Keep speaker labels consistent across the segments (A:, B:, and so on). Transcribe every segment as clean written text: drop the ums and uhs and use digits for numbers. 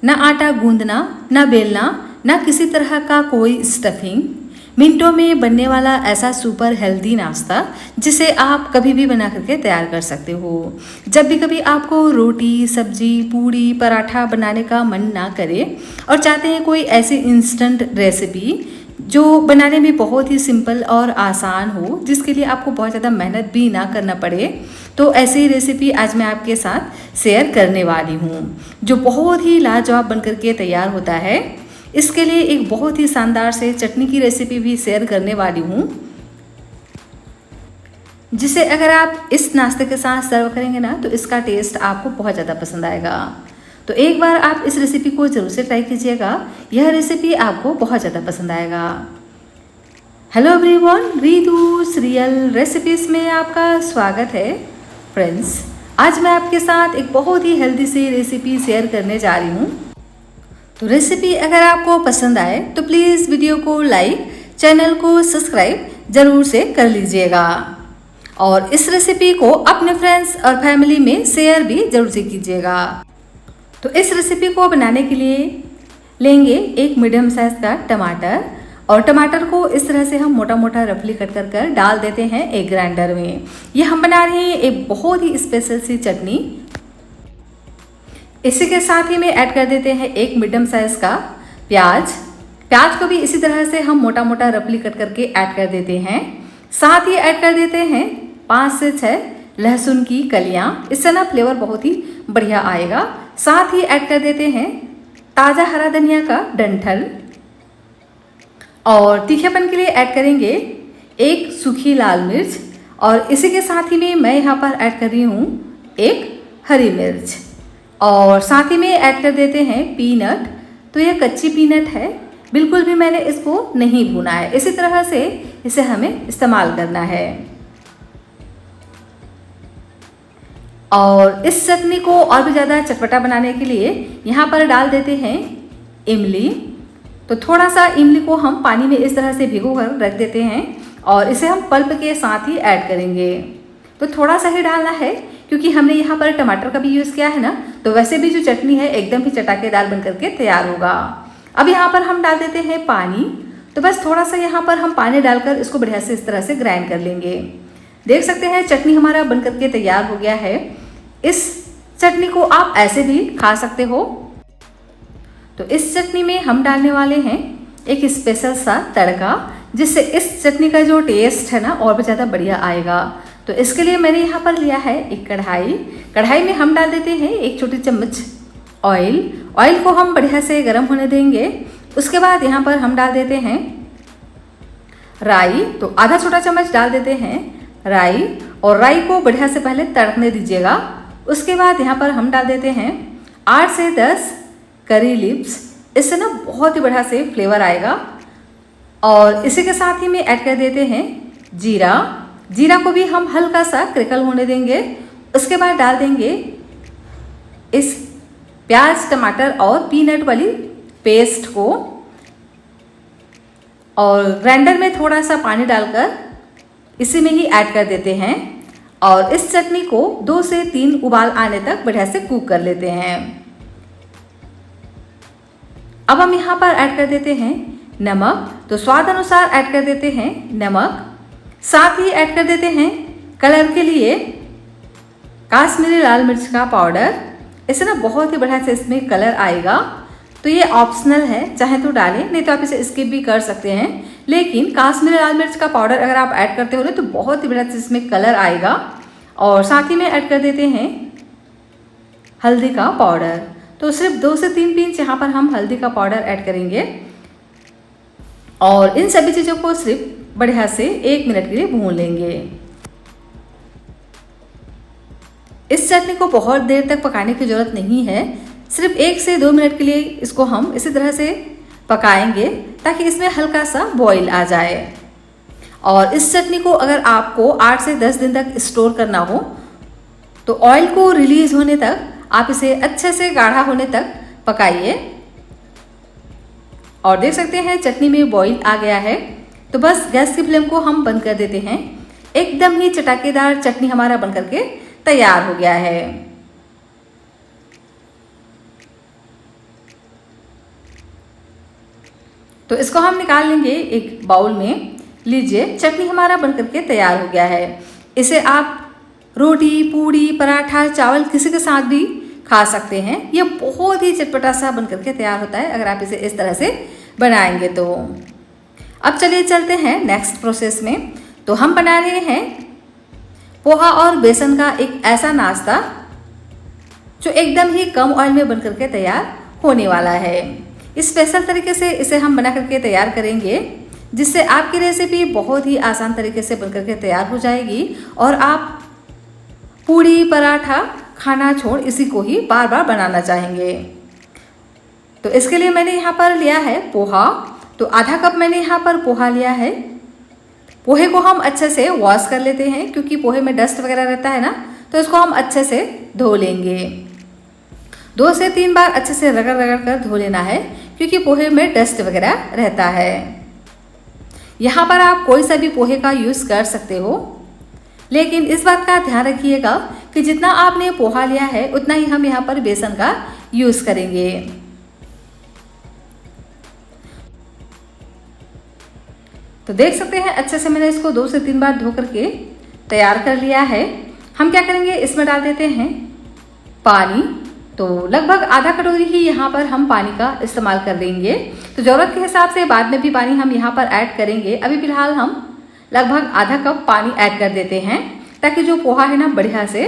A: ना आटा गूंदना, ना बेलना, ना किसी तरह का कोई स्टफिंग। मिनटों में बनने वाला ऐसा सुपर हेल्दी नाश्ता जिसे आप कभी भी बना करके तैयार कर सकते हो। जब भी कभी आपको रोटी, सब्जी, पूड़ी, पराठा बनाने का मन ना करे और चाहते हैं कोई ऐसी इंस्टेंट रेसिपी जो बनाने में बहुत ही सिंपल और आसान हो, जिसके लिए आपको बहुत ज़्यादा मेहनत भी ना करना पड़े, तो ऐसी रेसिपी आज मैं आपके साथ शेयर करने वाली हूँ जो बहुत ही लाजवाब बनकर के तैयार होता है। इसके लिए एक बहुत ही शानदार से चटनी की रेसिपी भी शेयर करने वाली हूँ, जिसे अगर आप इस नाश्ते के साथ सर्व करेंगे ना तो इसका टेस्ट आपको बहुत ज़्यादा पसंद आएगा। तो एक बार आप इस रेसिपी को ज़रूर से ट्राई कीजिएगा, यह रेसिपी आपको बहुत ज़्यादा पसंद आएगा। हेलो एवरीवन, रितुस रियल रेसिपीज़ में आपका स्वागत है। फ्रेंड्स, आज मैं आपके साथ एक बहुत ही हेल्दी सी रेसिपी शेयर करने जा रही हूँ। तो रेसिपी अगर आपको पसंद आए तो प्लीज़ वीडियो को लाइक, चैनल को सब्सक्राइब ज़रूर से कर लीजिएगा और इस रेसिपी को अपने फ्रेंड्स और फैमिली में शेयर भी ज़रूर से कीजिएगा। तो इस रेसिपी को बनाने के लिए लेंगे एक मीडियम साइज़ का टमाटर, और टमाटर को इस तरह से हम मोटा मोटा रफली कट कर कर डाल देते हैं एक ग्राइंडर में। ये हम बना रहे हैं एक बहुत ही स्पेशल सी चटनी। इसी के साथ ही में ऐड कर देते हैं एक मीडियम साइज़ का प्याज को भी इसी तरह से हम मोटा मोटा रफली कट करके ऐड कर देते हैं। साथ ही ऐड कर देते हैं 5 से 6 लहसुन की कलियां, इससे ना फ्लेवर बहुत ही बढ़िया आएगा। साथ ही ऐड कर देते हैं ताज़ा हरा धनिया का डंठल, और तीखेपन के लिए ऐड करेंगे एक सूखी लाल मिर्च, और इसी के साथ ही में मैं यहाँ पर ऐड कर रही हूँ एक हरी मिर्च, और साथ ही में ऐड कर देते हैं पीनट। तो यह कच्ची पीनट है, बिल्कुल भी मैंने इसको नहीं भुना है, इसी तरह से इसे हमें इस्तेमाल करना है। और इस चटनी को और भी ज़्यादा चटपटा बनाने के लिए यहाँ पर डाल देते हैं इमली। तो थोड़ा सा इमली को हम पानी में इस तरह से भिगो कर रख देते हैं और इसे हम पल्प के साथ ही ऐड करेंगे। तो थोड़ा सा ही डालना है क्योंकि हमने यहाँ पर टमाटर का भी यूज़ किया है ना, तो वैसे भी जो चटनी है एकदम ही चटाकेदार बन करके तैयार होगा। अब यहाँ पर हम डाल देते हैं पानी। तो बस थोड़ा सा यहाँ पर हम पानी डालकर इसको बढ़िया से इस तरह से ग्राइंड कर लेंगे। देख सकते हैं चटनी हमारा बन करके तैयार हो गया है। इस चटनी को आप ऐसे भी खा सकते हो। तो इस चटनी में हम डालने वाले हैं एक स्पेशल सा तड़का, जिससे इस चटनी का जो टेस्ट है ना और भी ज़्यादा बढ़िया आएगा। तो इसके लिए मैंने यहाँ पर लिया है एक कढ़ाई में हम डाल देते हैं एक छोटी चम्मच ऑयल को हम बढ़िया से गर्म होने देंगे। उसके बाद यहाँ पर हम डाल देते हैं राई। तो आधा छोटा चम्मच डाल देते हैं राई, और राई को बढ़िया से पहले तड़कने दीजिएगा। उसके बाद यहाँ पर हम डाल देते हैं 8 से 10 करी लीव्स, इससे ना बहुत ही बढ़िया से फ्लेवर आएगा। और इसी के साथ ही में ऐड कर देते हैं जीरा को भी हम हल्का सा क्रिकल होने देंगे। उसके बाद डाल देंगे इस प्याज, टमाटर और पीनट वाली पेस्ट को, और ग्राइंडर में थोड़ा सा पानी डालकर इसी में ही ऐड कर देते हैं, और इस चटनी को 2 से 3 उबाल आने तक बढ़िया से कुक कर लेते हैं। अब हम यहाँ पर ऐड कर देते हैं नमक। तो स्वाद अनुसार ऐड कर देते हैं नमक। साथ ही ऐड कर देते हैं कलर के लिए काश्मीरी लाल मिर्च का पाउडर, इससे ना बहुत ही बढ़िया से इसमें कलर आएगा। तो ये ऑप्शनल है, चाहे तो डालें, नहीं तो आप इसे स्किप भी कर सकते हैं। लेकिन काश्मीरी लाल मिर्च का पाउडर अगर आप ऐड करते हो ना तो बहुत ही बढ़िया से इसमें कलर आएगा। और साथ ही में ऐड कर देते हैं हल्दी का पाउडर। तो सिर्फ 2 से 3 पिंच यहाँ पर हम हल्दी का पाउडर ऐड करेंगे, और इन सभी चीज़ों को सिर्फ बढ़िया से 1 मिनट के लिए भून लेंगे। इस चटनी को बहुत देर तक पकाने की ज़रूरत नहीं है, सिर्फ 1 से 2 मिनट के लिए इसको हम इसी तरह से पकाएंगे ताकि इसमें हल्का सा बॉईल आ जाए। और इस चटनी को अगर आपको 8 से 10 दिन तक स्टोर करना हो तो ऑयल को रिलीज होने तक आप इसे अच्छे से गाढ़ा होने तक पकाइए। और देख सकते हैं चटनी में बॉईल आ गया है। तो बस गैस की फ्लेम को हम बंद कर देते हैं। एकदम ही चटाकेदार चटनी हमारा बन करके तैयार हो गया है। तो इसको हम निकाल लेंगे एक बाउल में। लीजिए, चटनी हमारा बनकर के तैयार हो गया है। इसे आप रोटी, पूड़ी, पराठा, चावल किसी के साथ भी खा सकते हैं। ये बहुत ही चटपटा सा बनकर के तैयार होता है अगर आप इसे इस तरह से बनाएंगे तो। अब चलिए चलते हैं नेक्स्ट प्रोसेस में। तो हम बना रहे हैं पोहा और बेसन का एक ऐसा नाश्ता जो एकदम ही कम ऑयल में बनकर के तैयार होने वाला है। इस स्पेशल तरीके से इसे हम बना करके तैयार करेंगे जिससे आपकी रेसिपी बहुत ही आसान तरीके से बनकर के तैयार हो जाएगी और आप पूड़ी, पराठा खाना छोड़ इसी को ही बार बार बनाना चाहेंगे। तो इसके लिए मैंने यहाँ पर लिया है पोहा। तो आधा कप मैंने यहाँ पर पोहा लिया है। पोहे को हम अच्छे से वॉश कर लेते हैं क्योंकि पोहे में डस्ट वगैरह रहता है ना, तो इसको हम अच्छे से धो लेंगे। 2 से 3 बार अच्छे से रगड़ रगड़ कर धो लेना है क्योंकि पोहे में डस्ट वगैरह रहता है। यहाँ पर आप कोई सा भी पोहे का यूज़ कर सकते हो, लेकिन इस बात का ध्यान रखिएगा कि जितना आपने पोहा लिया है उतना ही हम यहाँ पर बेसन का यूज़ करेंगे। तो देख सकते हैं अच्छे से मैंने इसको 2 से 3 बार धो करके तैयार कर लिया है। हम क्या करेंगे, इसमें डाल देते हैं पानी। तो लगभग आधा कटोरी ही यहाँ पर हम पानी का इस्तेमाल कर देंगे। तो ज़रूरत के हिसाब से बाद में भी पानी हम यहाँ पर ऐड करेंगे। अभी फिलहाल हम लगभग आधा कप पानी ऐड कर देते हैं ताकि जो पोहा है ना बढ़िया से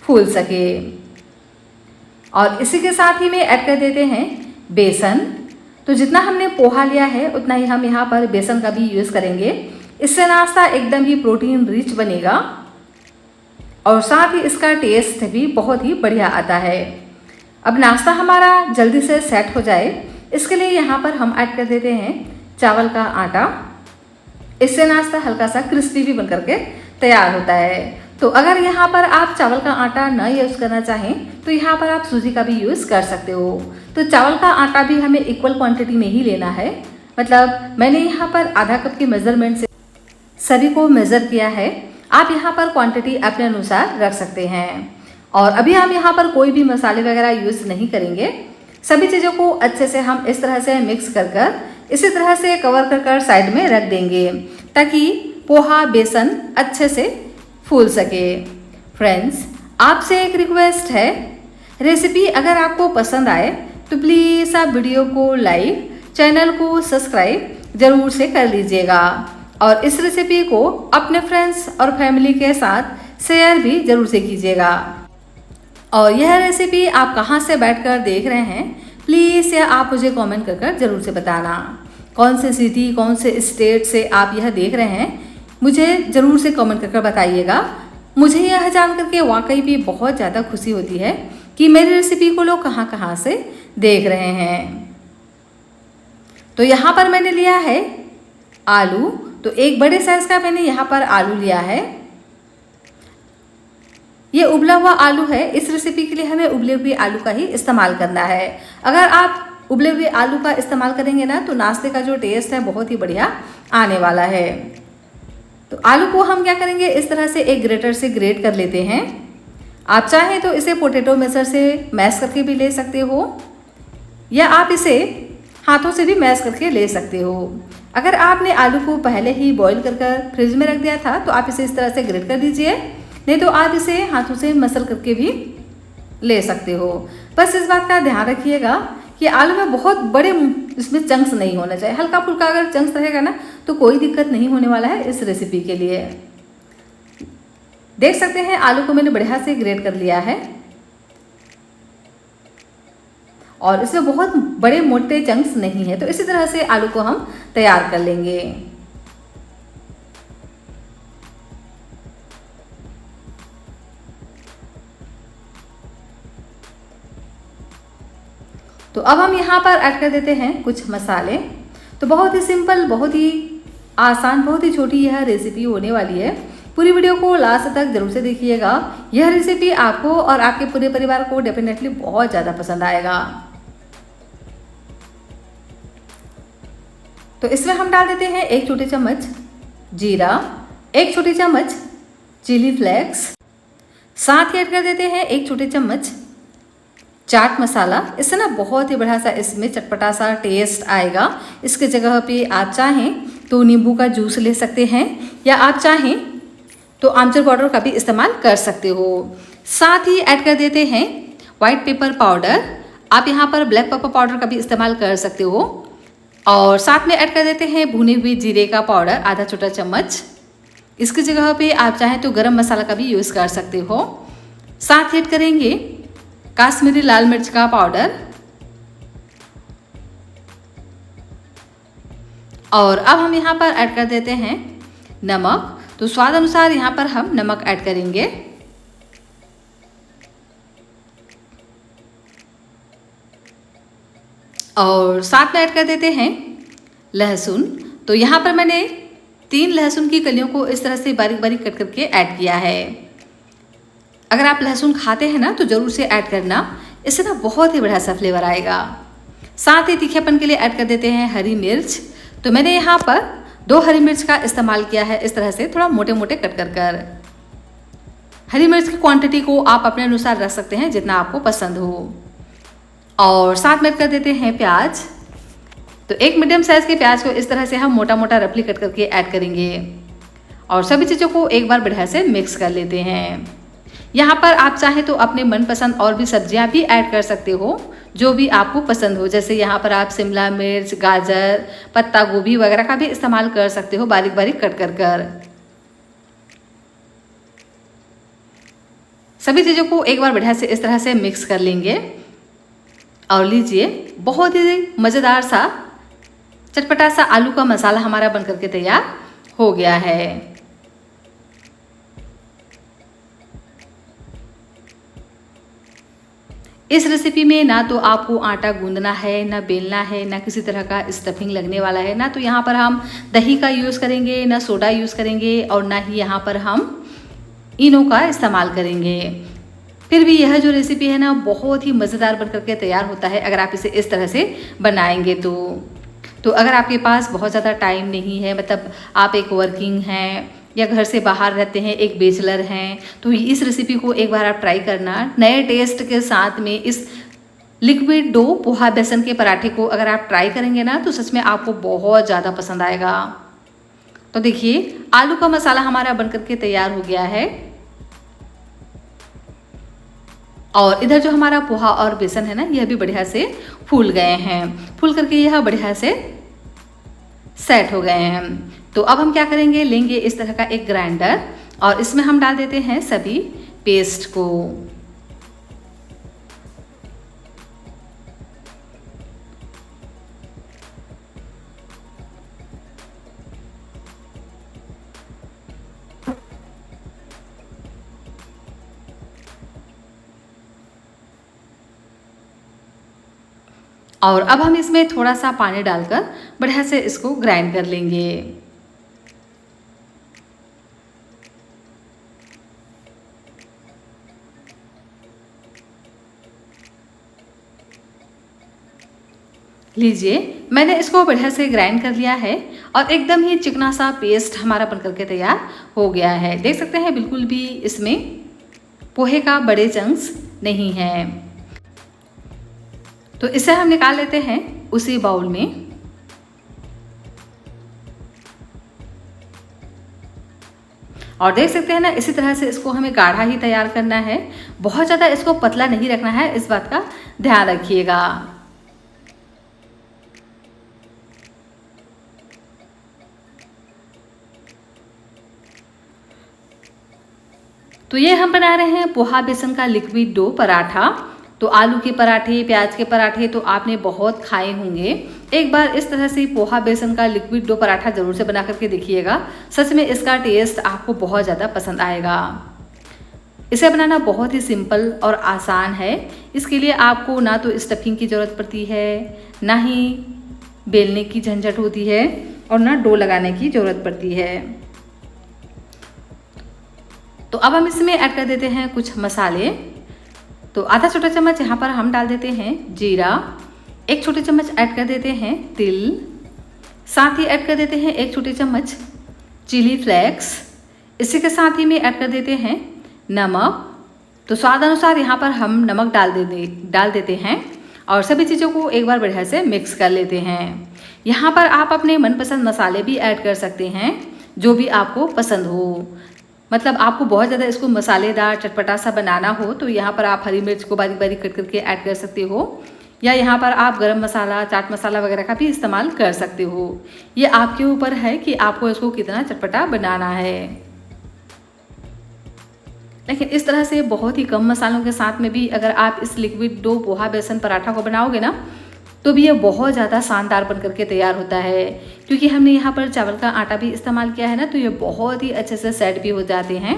A: फूल सके। और इसी के साथ ही में ऐड कर देते हैं बेसन। तो जितना हमने पोहा लिया है उतना ही हम यहाँ पर बेसन का भी यूज़ करेंगे। इससे नाश्ता एकदम ही प्रोटीन रिच बनेगा और साथ ही इसका टेस्ट भी बहुत ही बढ़िया आता है। अब नाश्ता हमारा जल्दी से सेट हो जाए इसके लिए यहाँ पर हम ऐड कर देते हैं चावल का आटा। इससे नाश्ता हल्का सा क्रिस्पी भी बनकर के तैयार होता है। तो अगर यहाँ पर आप चावल का आटा न यूज़ करना चाहें तो यहाँ पर आप सूजी का भी यूज़ कर सकते हो। तो चावल का आटा भी हमें इक्वल क्वांटिटी में ही लेना है। मतलब मैंने यहाँ पर आधा कप के मेज़रमेंट से सभी को मेज़र किया है। आप यहाँ पर क्वांटिटी अपने अनुसार रख सकते हैं। और अभी हम यहाँ पर कोई भी मसाले वगैरह यूज़ नहीं करेंगे। सभी चीज़ों को अच्छे से हम इस तरह से मिक्स कर कर इसी तरह से कवर कर कर साइड में रख देंगे ताकि पोहा बेसन अच्छे से फूल सके। फ्रेंड्स, आपसे एक रिक्वेस्ट है, रेसिपी अगर आपको पसंद आए तो प्लीज़ आप वीडियो को लाइक, चैनल को सब्सक्राइब ज़रूर से कर लीजिएगा और इस रेसिपी को अपने फ्रेंड्स और फैमिली के साथ शेयर भी ज़रूर से कीजिएगा। और यह रेसिपी आप कहाँ से बैठकर देख रहे हैं प्लीज़ यह आप मुझे कमेंट कर कर ज़रूर से बताना। कौन से सिटी, कौन से स्टेट से आप यह देख रहे हैं मुझे ज़रूर से कमेंट कर कर बताइएगा। मुझे यह जान करके वाकई भी बहुत ज़्यादा खुशी होती है कि मेरी रेसिपी को लोग कहाँ कहाँ से देख रहे हैं। तो यहाँ पर मैंने लिया है आलू। तो एक बड़े साइज़ का मैंने यहाँ पर आलू लिया है। ये उबला हुआ आलू है। इस रेसिपी के लिए हमें उबले हुए आलू का ही इस्तेमाल करना है। अगर आप उबले हुए आलू का इस्तेमाल करेंगे ना तो नाश्ते का जो टेस्ट है बहुत ही बढ़िया आने वाला है। तो आलू को हम क्या करेंगे, इस तरह से एक ग्रेटर से ग्रेट कर लेते हैं। आप चाहें तो इसे पोटैटो मैशर से मैश करके भी ले सकते हो या आप इसे हाथों से भी मैश करके ले सकते हो। अगर आपने आलू को पहले ही बॉईल कर कर फ्रिज में रख दिया था तो आप इसे इस तरह से ग्रेट कर दीजिए, नहीं तो आप इसे हाथों से मसल करके भी ले सकते हो। बस इस बात का ध्यान रखिएगा कि आलू में बहुत बड़े इसमें चंक्स नहीं होना चाहिए। हल्का फुल्का अगर चंक्स रहेगा ना तो कोई दिक्कत नहीं होने वाला है इस रेसिपी के लिए। देख सकते हैं आलू को मैंने बढ़िया से ग्रेट कर लिया है और इसमें बहुत बड़े मोटे चंक्स नहीं है। तो इसी तरह से आलू को हम तैयार कर लेंगे। तो अब हम यहाँ पर ऐड कर देते हैं कुछ मसाले। तो बहुत ही सिंपल, बहुत ही आसान, बहुत ही छोटी यह रेसिपी होने वाली है। पूरी वीडियो को लास्ट तक जरूर से देखिएगा। यह रेसिपी आपको और आपके पूरे परिवार को डेफिनेटली बहुत ज़्यादा पसंद आएगा। तो इसमें हम डाल देते हैं 1 छोटी चम्मच जीरा, 1 छोटी चम्मच चिली फ्लेक्स, साथ ही ऐड कर देते हैं 1 छोटी चम्मच चाट मसाला, इससे ना बहुत ही बढ़िया सा इसमें चटपटा सा टेस्ट आएगा। इसके जगह पे आप चाहें तो नींबू का जूस ले सकते हैं या आप चाहें तो आमचूर पाउडर का भी इस्तेमाल कर सकते हो। साथ ही ऐड कर देते हैं वाइट पेपर पाउडर, आप यहाँ पर ब्लैक पेपर पाउडर का भी इस्तेमाल कर सकते हो। और साथ में ऐड कर देते हैं भुने हुए जीरे का पाउडर आधा छोटा चम्मच। इसकी जगह पे आप चाहें तो गरम मसाला का भी यूज़ कर सकते हो। साथ ही ऐड करेंगे काश्मीरी लाल मिर्च का पाउडर। और अब हम यहाँ पर ऐड कर देते हैं नमक, तो स्वाद अनुसार यहाँ पर हम नमक ऐड करेंगे। और साथ में ऐड कर देते हैं लहसुन, तो यहाँ पर मैंने 3 लहसुन की कलियों को इस तरह से बारीक बारीक कट करके ऐड किया है। अगर आप लहसुन खाते हैं ना तो ज़रूर से ऐड करना, इससे ना बहुत ही बढ़िया सा फ्लेवर आएगा। साथ ही तीखेपन के लिए ऐड कर देते हैं हरी मिर्च, तो मैंने यहाँ पर 2 हरी मिर्च का इस्तेमाल किया है, इस तरह से थोड़ा मोटे मोटे कट कर। हरी मिर्च की क्वांटिटी को आप अपने अनुसार रख सकते हैं जितना आपको पसंद हो। और साथ में ऐड कर देते हैं प्याज, तो एक मीडियम साइज़ के प्याज को इस तरह से हम मोटा मोटा रफली कट करके ऐड करेंगे। और सभी चीज़ों को एक बार बढ़िया से मिक्स कर लेते हैं। यहाँ पर आप चाहें तो अपने मनपसंद और भी सब्जियाँ भी ऐड कर सकते हो, जो भी आपको पसंद हो। जैसे यहाँ पर आप शिमला मिर्च, गाजर, पत्ता गोभी वगैरह का भी इस्तेमाल कर सकते हो बारीक बारीक कट कर। सभी चीज़ों को एक बार बढ़िया से इस तरह से मिक्स कर लेंगे। और लीजिए, बहुत ही मज़ेदार सा चटपटा सा आलू का मसाला हमारा बनकर के तैयार हो गया है। इस रेसिपी में ना तो आपको आटा गूंदना है, ना बेलना है, ना किसी तरह का स्टफिंग लगने वाला है। ना तो यहाँ पर हम दही का यूज़ करेंगे, ना सोडा यूज़ करेंगे, और ना ही यहाँ पर हम इनो का इस्तेमाल करेंगे। फिर भी यह जो रेसिपी है ना बहुत ही मज़ेदार बनकर के तैयार होता है अगर आप इसे इस तरह से बनाएंगे तो अगर आपके पास बहुत ज़्यादा टाइम नहीं है, मतलब आप एक वर्किंग हैं या घर से बाहर रहते हैं, एक बैचलर हैं, तो इस रेसिपी को एक बार आप ट्राई करना। नए टेस्ट के साथ में इस लिक्विड डो पोहा बेसन के पराठे को अगर आप ट्राई करेंगे ना तो सच में आपको बहुत ज़्यादा पसंद आएगा। तो देखिए, आलू का मसाला हमारा बनकर के तैयार हो गया है। और इधर जो हमारा पोहा और बेसन है ना, यह भी बढ़िया से फूल गए हैं, फूल करके यह बढ़िया से सेट हो गए हैं। तो अब हम क्या करेंगे, लेंगे इस तरह का एक ग्राइंडर और इसमें हम डाल देते हैं सभी पेस्ट को। और अब हम इसमें थोड़ा सा पानी डालकर बढ़िया से इसको ग्राइंड कर लेंगे। लीजिए, मैंने इसको बढ़िया से ग्राइंड कर लिया है और एकदम ही चिकना सा पेस्ट हमारा बनकर के तैयार हो गया है। देख सकते हैं बिल्कुल भी इसमें पोहे का बड़े चंक्स नहीं है। तो इसे हम निकाल लेते हैं उसी बाउल में। और देख सकते हैं ना, इसी तरह से इसको हमें गाढ़ा ही तैयार करना है, बहुत ज़्यादा इसको पतला नहीं रखना है, इस बात का ध्यान रखिएगा। तो ये हम बना रहे हैं पोहा बेसन का लिक्विड डो पराठा। तो आलू के पराठे, प्याज के पराठे तो आपने बहुत खाए होंगे। एक बार इस तरह से पोहा बेसन का लिक्विड डो पराठा ज़रूर से बना करके देखिएगा, सच में इसका टेस्ट आपको बहुत ज़्यादा पसंद आएगा। इसे बनाना बहुत ही सिंपल और आसान है। इसके लिए आपको ना तो स्टफिंग की ज़रूरत पड़ती है, ना ही बेलने की झंझट होती है, और ना डो लगाने की ज़रूरत पड़ती है। तो अब हम इसमें ऐड कर देते हैं कुछ मसाले। तो आधा छोटा चम्मच यहाँ पर हम डाल देते हैं जीरा, 1 छोटे चम्मच ऐड कर देते हैं तिल, साथ ही ऐड कर देते हैं 1 छोटे चम्मच चिली फ्लेक्स। इसी के साथ ही में ऐड कर देते हैं नमक तो स्वाद अनुसार यहाँ पर हम नमक डाल देते हैं और सभी चीज़ों को एक बार बढ़िया से मिक्स कर लेते हैं। यहाँ पर आप अपने मनपसंद मसाले भी ऐड कर सकते हैं, जो भी आपको पसंद हो। मतलब आपको बहुत ज़्यादा इसको मसालेदार चटपटा सा बनाना हो तो यहाँ पर आप हरी मिर्च को बारीक बारीक कट करके ऐड कर सकते हो, या यहाँ पर आप गरम मसाला, चाट मसाला वगैरह का भी इस्तेमाल कर सकते हो। ये आपके ऊपर है कि आपको इसको कितना चटपटा बनाना है। लेकिन इस तरह से बहुत ही कम मसालों के साथ में भी अगर आप इस लिक्विड डो पोहा बेसन पराठा को बनाओगे ना, तो भी ये बहुत ज़्यादा शानदार बन करके तैयार होता है। क्योंकि हमने यहाँ पर चावल का आटा भी इस्तेमाल किया है ना, तो ये बहुत ही अच्छे से सेट भी हो जाते हैं।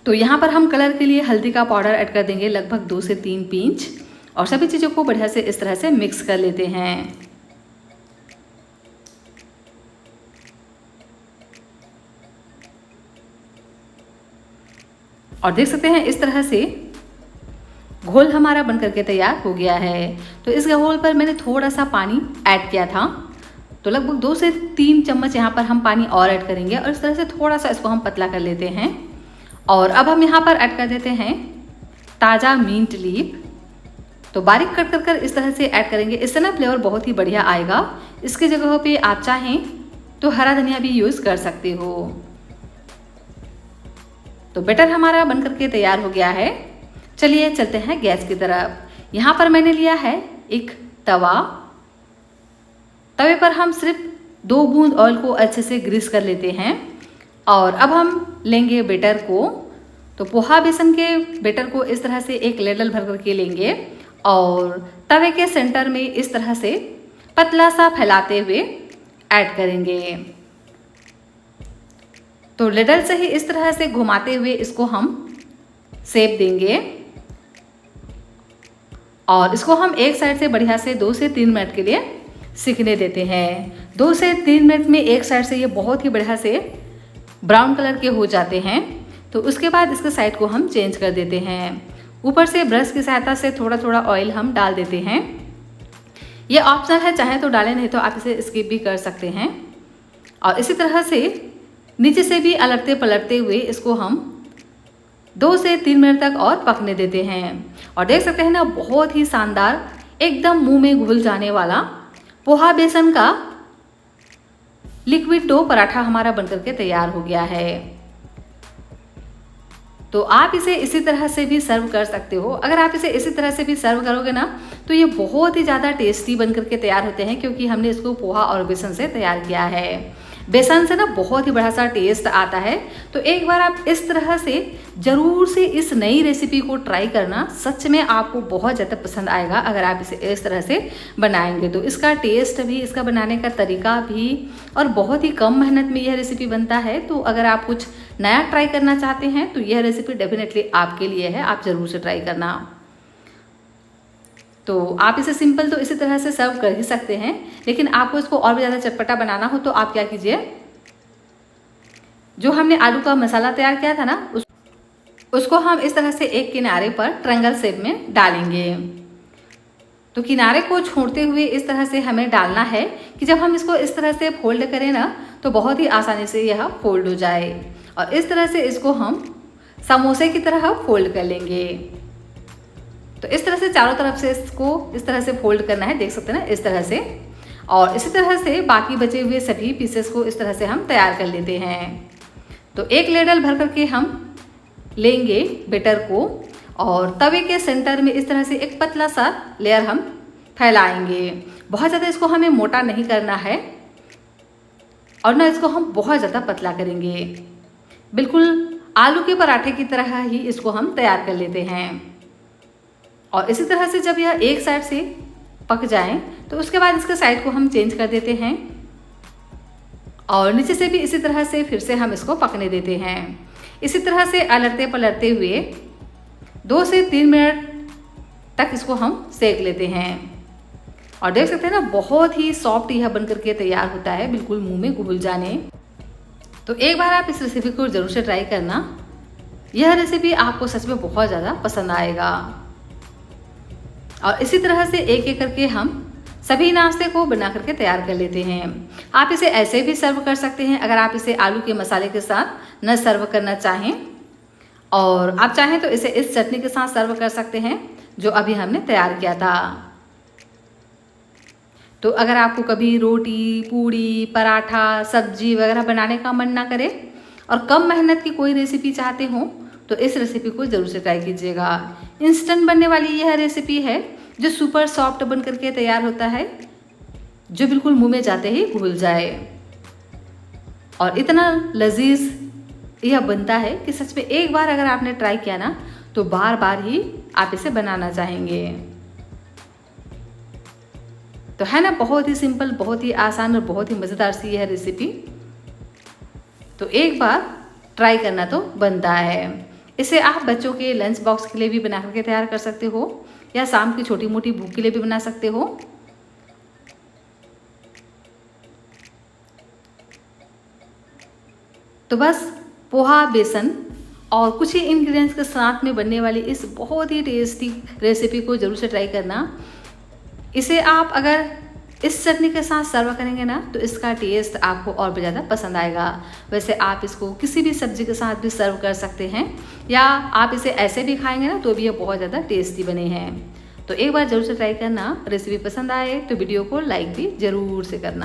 A: तो यहाँ पर हम कलर के लिए हल्दी का पाउडर ऐड कर देंगे लगभग 2 से 3 पिंच, और सभी चीज़ों को बढ़िया से इस तरह से मिक्स कर लेते हैं। और देख सकते हैं इस तरह से घोल हमारा बन करके तैयार हो गया है। तो इस घोल पर मैंने थोड़ा सा पानी ऐड किया था, तो लगभग 2 से 3 चम्मच यहाँ पर हम पानी और ऐड करेंगे और इस तरह से थोड़ा सा इसको हम पतला कर लेते हैं। और अब हम यहाँ पर ऐड कर देते हैं ताज़ा मिंट लीफ, तो बारीक कट कर इस तरह से ऐड करेंगे। इससे ना फ्लेवर बहुत ही बढ़िया आएगा। इसकी जगह पे आप चाहें तो हरा धनिया भी यूज़ कर सकते हो। तो बैटर हमारा बन करके तैयार हो गया है। चलिए चलते हैं गैस की तरफ। यहाँ पर मैंने लिया है एक तवा। तवे पर हम सिर्फ 2 बूंद ऑयल को अच्छे से ग्रीस कर लेते हैं और अब हम लेंगे बैटर को। तो पोहा बेसन के बैटर को इस तरह से एक लेडल भर करके लेंगे और तवे के सेंटर में इस तरह से पतला सा फैलाते हुए ऐड करेंगे। तो लेडल से ही इस तरह से घुमाते हुए इसको हम शेप देंगे और इसको हम एक साइड से बढ़िया से 2 से 3 मिनट के लिए सिकने देते हैं। 2 से 3 मिनट में एक साइड से ये बहुत ही बढ़िया से ब्राउन कलर के हो जाते हैं। तो उसके बाद इसके साइड को हम चेंज कर देते हैं। ऊपर से ब्रश की सहायता से थोड़ा थोड़ा ऑयल हम डाल देते हैं। ये ऑप्शनल है, चाहे तो डालें, नहीं तो आप इसे स्किप भी कर सकते हैं। और इसी तरह से नीचे से भी अलटते पलटते हुए इसको हम 2 से 3 मिनट तक और पकने देते हैं। और देख सकते हैं ना, बहुत ही शानदार एकदम मुंह में घुल जाने वाला पोहा बेसन का लिक्विड डो पराठा हमारा बनकर के तैयार हो गया है। तो आप इसे इसी तरह से भी सर्व कर सकते हो। अगर आप इसे इसी तरह से भी सर्व करोगे ना, तो ये बहुत ही ज़्यादा टेस्टी बनकर के तैयार होते हैं, क्योंकि हमने इसको पोहा और बेसन से तैयार किया है। बेसन से ना बहुत ही बड़ा सा टेस्ट आता है। तो एक बार आप इस तरह से ज़रूर से इस नई रेसिपी को ट्राई करना, सच में आपको बहुत ज़्यादा पसंद आएगा अगर आप इसे इस तरह से बनाएंगे। तो इसका टेस्ट भी, इसका बनाने का तरीका भी, और बहुत ही कम मेहनत में यह रेसिपी बनता है। तो अगर आप कुछ नया ट्राई करना चाहते हैं तो यह रेसिपी डेफिनेटली आपके लिए है, आप ज़रूर से ट्राई करना। तो आप इसे सिंपल तो इसी तरह से सर्व कर ही सकते हैं, लेकिन आपको इसको और भी ज़्यादा चटपटा बनाना हो तो आप क्या कीजिए, जो हमने आलू का मसाला तैयार किया था ना, उसको हम इस तरह से एक किनारे पर ट्रायंगल शेप में डालेंगे। तो किनारे को छोड़ते हुए इस तरह से हमें डालना है कि जब हम इसको इस तरह से फोल्ड करें ना, तो बहुत ही आसानी से यह फोल्ड हो जाए। और इस तरह से इसको हम समोसे की तरह फोल्ड कर लेंगे। तो इस तरह से चारों तरफ से इसको इस तरह से फोल्ड करना है, देख सकते हैं ना, इस तरह से। और इसी तरह से बाकी बचे हुए सभी पीसेस को इस तरह से हम तैयार कर लेते हैं। तो एक लेडल भर करके हम लेंगे बैटर को और तवे के सेंटर में इस तरह से एक पतला सा लेयर हम फैलाएंगे। बहुत ज़्यादा इसको हमें मोटा नहीं करना है और ना इसको हम बहुत ज़्यादा पतला करेंगे। बिल्कुल आलू के पराठे की तरह ही इसको हम तैयार कर लेते हैं। और इसी तरह से जब यह एक साइड से पक जाए तो उसके बाद इसके साइड को हम चेंज कर देते हैं और नीचे से भी इसी तरह से फिर से हम इसको पकने देते हैं। इसी तरह से अलटते पलटते हुए 2 से 3 मिनट तक इसको हम सेक लेते हैं। और देख सकते हैं ना, बहुत ही सॉफ्ट यह बनकर के तैयार होता है, बिल्कुल मुंह में घुल जाने। तो एक बार आप इस रेसिपी को ज़रूर से ट्राई करना। यह रेसिपी आपको सच में बहुत ज़्यादा पसंद आएगा। और इसी तरह से एक एक करके हम सभी नाश्ते को बना करके तैयार कर लेते हैं। आप इसे ऐसे भी सर्व कर सकते हैं अगर आप इसे आलू के मसाले के साथ न सर्व करना चाहें। और आप चाहें तो इसे इस चटनी के साथ सर्व कर सकते हैं जो अभी हमने तैयार किया था। तो अगर आपको कभी रोटी, पूड़ी, पराठा, सब्जी वगैरह बनाने का मन ना करे और कम मेहनत की कोई रेसिपी चाहते हो तो इस रेसिपी को ज़रूर से ट्राई कीजिएगा। इंस्टेंट बनने वाली यह रेसिपी है जो सुपर सॉफ्ट बन करके तैयार होता है, जो बिल्कुल मुंह में जाते ही घुल जाए और इतना लजीज यह बनता है कि सच में एक बार अगर आपने ट्राई किया ना तो बार बार ही आप इसे बनाना चाहेंगे। तो है ना, बहुत ही सिंपल, बहुत ही आसान और बहुत ही मज़ेदार सी यह रेसिपी। तो एक बार ट्राई करना तो बनता है। इसे आप बच्चों के लंच बॉक्स के लिए भी बना करके तैयार कर सकते हो या शाम की छोटी मोटी भूख के लिए भी बना सकते हो। तो बस पोहा, बेसन और कुछ ही इंग्रेडिएंट्स के साथ में बनने वाली इस बहुत ही टेस्टी रेसिपी को ज़रूर से ट्राई करना। इसे आप अगर इस चटनी के साथ सर्व करेंगे ना तो इसका टेस्ट आपको और भी ज़्यादा पसंद आएगा। वैसे आप इसको किसी भी सब्जी के साथ भी सर्व कर सकते हैं या आप इसे ऐसे भी खाएंगे ना तो भी ये बहुत ज़्यादा टेस्टी बने हैं। तो एक बार ज़रूर से ट्राई करना। रेसिपी पसंद आए तो वीडियो को लाइक भी ज़रूर से करना।